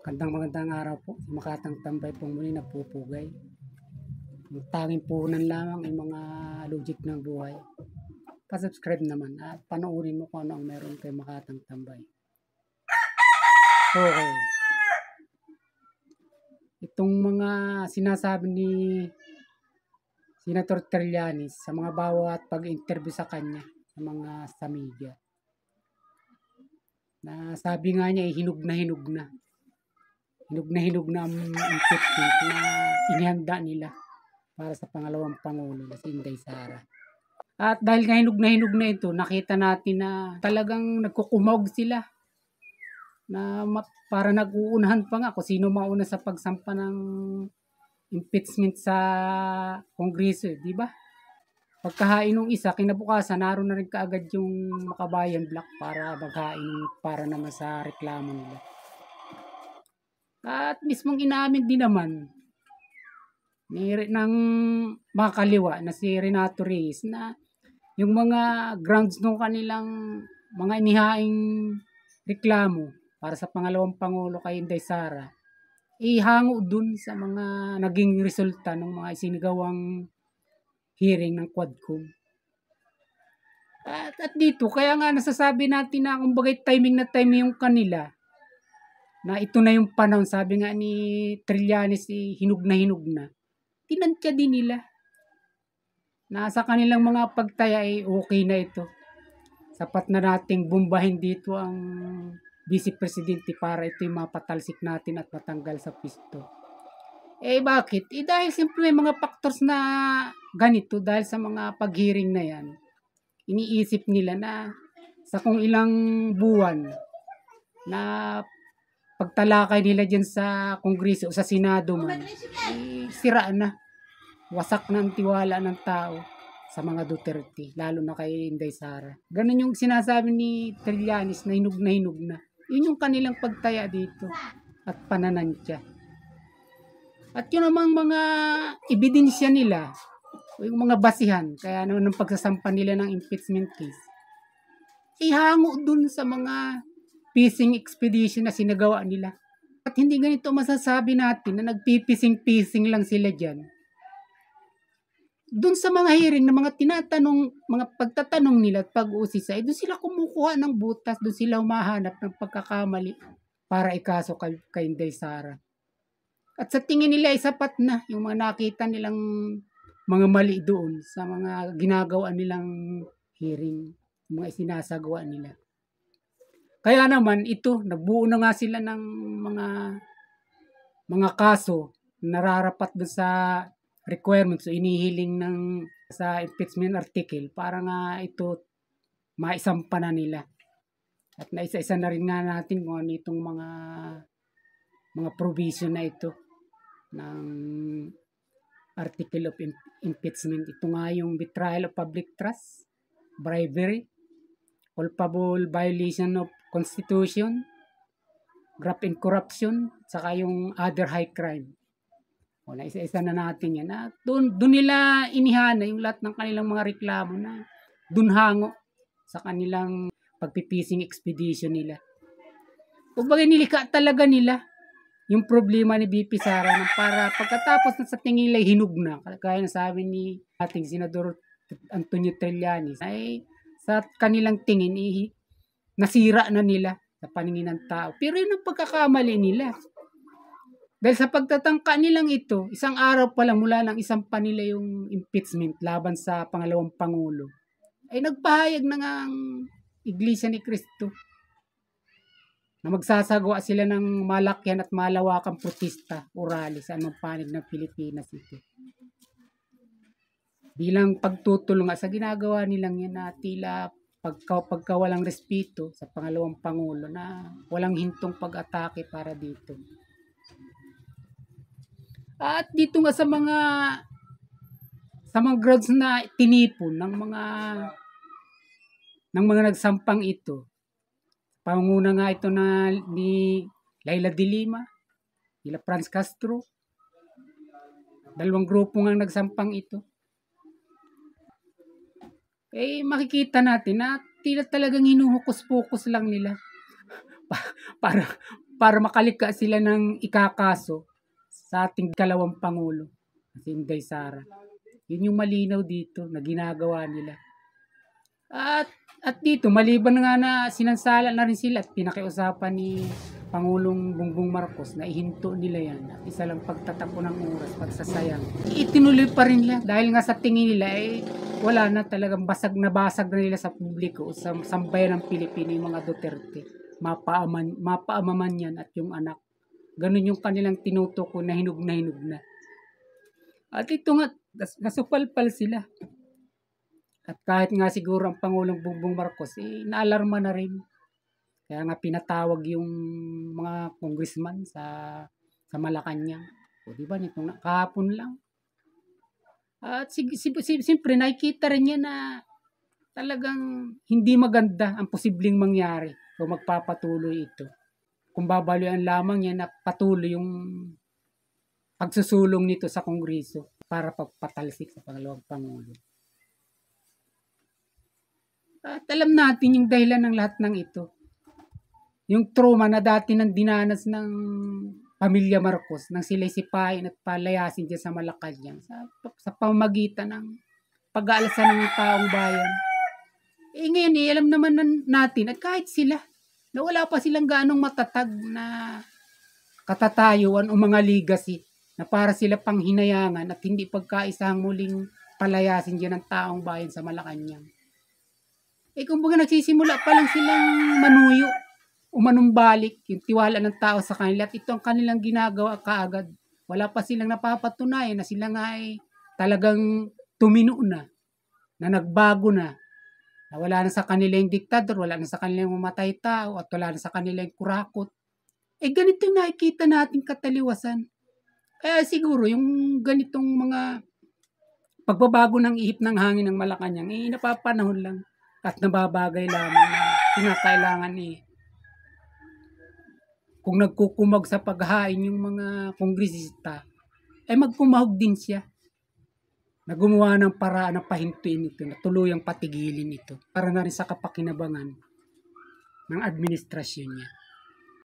Magandang araw po. Makatang Tambay pong muli nagpupugay. Ang tanging puhunan lamang ay mga logic ng buhay. Pa-subscribe naman at panoorin mo kung ano ang meron kay Makatang Tambay. Okay. Itong mga sinasabi ni Senator Trillanes sa mga bawat pag-interview sa kanya sa media. Na sabi nga niya hinug na hinug na. Hinug na ang impeachment na inihanda nila para sa pangalawang Pangulo na si Inday Sara. At dahil nga hinug na ito, nakita natin na talagang nagkukumog sila. Na para nag-uunahan pa nga kung sino mauna sa pagsampa ng impeachment sa Kongreso, di ba? Pagkahain ng isa, kinabukasan, naroon na rin kaagad yung Makabayan Black para maghain para naman sa reklamo nila. At mismong inamin din naman ng mga kaliwa na si Renato Reyes na yung mga grounds ng kanilang mga inihaing reklamo para sa pangalawang Pangulo kay Inday Sara ihango dun sa mga naging resulta ng mga isinagawang hearing ng Quadcom. At dito, kaya nga nasasabi natin na kumbagay timing yung kanila na ito na yung panahon, sabi nga ni Trillanes, hinug na. Tinantya din nila. Nasa kanilang mga pagtaya ay okay na ito. Sapat na nating bumbahin dito ang Vice Presidente para ito yung mapatalsik natin at matanggal sa pisto. Bakit? Dahil simple may mga factors na ganito dahil sa mga pag-hearing na yan. Iniisip nila na sa kung ilang buwan na pagtalakay nila dyan sa Kongreso o sa Senado man, sira na. Wasak na ang tiwala ng tao sa mga Duterte, lalo na kay Inday Sara. Ganun yung sinasabi ni Trillanes na hinug na. Yun yung kanilang pagtaya dito at pananantya. At yun namang mga ebidensya nila, o yung mga basihan, kaya naman ng pagsasampa nila ng impeachment case, ihango dun sa mga fishing expedition na sinagawa nila. At hindi ganito masasabi natin na nagpipising-pising lang sila dyan. Doon sa mga hearing na mga pagtatanong nila at pag-uusisa, doon sila kumukuha ng butas, doon sila humahanap ng pagkakamali para ikaso kay Inday Sara. At sa tingin nila ay sapat na yung mga nakita nilang mga mali doon sa mga ginagawa nilang hearing, mga isinasagawa nila. Kaya naman ito, nagbuo na nga sila ng mga kaso nararapat doon sa requirements o inihiling sa impeachment article para nga ito maisampa na nila. At naisa-isa na rin nga natin kung ano itong mga provision na ito ng article of impeachment. Ito nga yung betrayal of public trust, bribery, culpable violation of Constitution, graft and corruption, saka yung other high crime. O, isa-isa na natin yan. Doon nila inihana yung lahat ng kanilang mga reklamo na doon hango sa kanilang pagpipising expedition nila. Kumbaga nilika talaga nila yung problema ni BP Sara na para pagkatapos na sa tingin nila hinug na, kaya nasabi ni ating Senador Antonio Trillanes, ay sa kanilang tingin nasira na nila sa paningin ng tao. Pero yun ang pagkakamali nila. Dahil sa pagtatangka nilang ito, isang araw pa lang mula nang isampa nila yung impeachment laban sa pangalawang Pangulo, ay nagpahayag na nga ang Iglesia ni Cristo na magsasagawa sila ng malakyan at malawakang protesta o rally sa anong panig ng Pilipinas ito. Bilang pagtutulong sa ginagawa nilang yan na tila pagka walang respeto sa pangalawang Pangulo na walang hintong pag-atake para dito. At dito nga sa mga grounds na tinipon ng mga nagsampang ito, panguna nga ito ni Laila de Lima, nila Franz Castro, dalawang grupo nga nagsampang ito. Makikita natin na tila talagang hinuhukus-pukus lang nila para makalika sila ng ikakaso sa ating kalawang Pangulo, si Inday Sara. Yun yung malinaw dito na ginagawa nila. At dito, maliban nga na sinansala na rin sila at pinakiusapan ni Pangulong Bongbong Marcos na ihinto nila yan. At isa lang pagtatako ng oras, pagsasayang. Itinuloy pa rin nila dahil nga sa tingin nila wala na talagang basag na nila sa publiko, sa sambayan ng Pilipino yung mga Duterte. Mapaamaman yan at yung anak. Ganun yung kanilang tinutuko na hinug na. At ito nga, nasupalpal sila. At kahit nga siguro ang Pangulong Bongbong Marcos, naalarma na rin. Kaya nga pinatawag yung mga congressman sa Malacanang. O diba, nitong kahapon lang. At siyempre nakikita rin niya na talagang hindi maganda ang posibleng mangyari kung magpapatuloy ito. Kung babaluan lamang niya na patuloy yung pagsusulong nito sa Kongreso para pagpatalsik sa pangalawang Pangulo. At alam natin yung dahilan ng lahat ng ito. Yung trauma na dati nang dinanas ng pamilya Marcos nang sila'y sipahin at palayasin dyan sa Malacanang sa pamamagitan ng pag-aalsa ng taong bayan. Ngayon alam naman natin at kahit sila na wala pa silang ganong matatag na katatayuan o mga legacy na para sila pang hinayangan at hindi pagkaisang muling palayasin dyan ng taong bayan sa Malacanang. Kumbaga nagsisimula pa lang silang manuyo o manumbalik yung tiwala ng tao sa kanila at ito ang kanilang ginagawa kaagad. Wala pa silang napapatunayan na sila nga ay talagang tumino na nagbago na wala na sa kanila yung diktador, wala na sa kanila yung mamatay tao at wala na sa kanila yung kurakot. Ganito yung nakikita nating kataliwasan. Kaya siguro yung ganitong mga pagbabago ng ihip ng hangin ng Malacanang napapanahon lang. At nababagay lamang na kinakailangan kung nagkukumag sa paghain yung mga kongresista, magkumahog din siya na gumawa ng paraan na pahintuin ito, na tuluyang patigilin ito para na rin sa kapakinabangan ng administrasyon niya.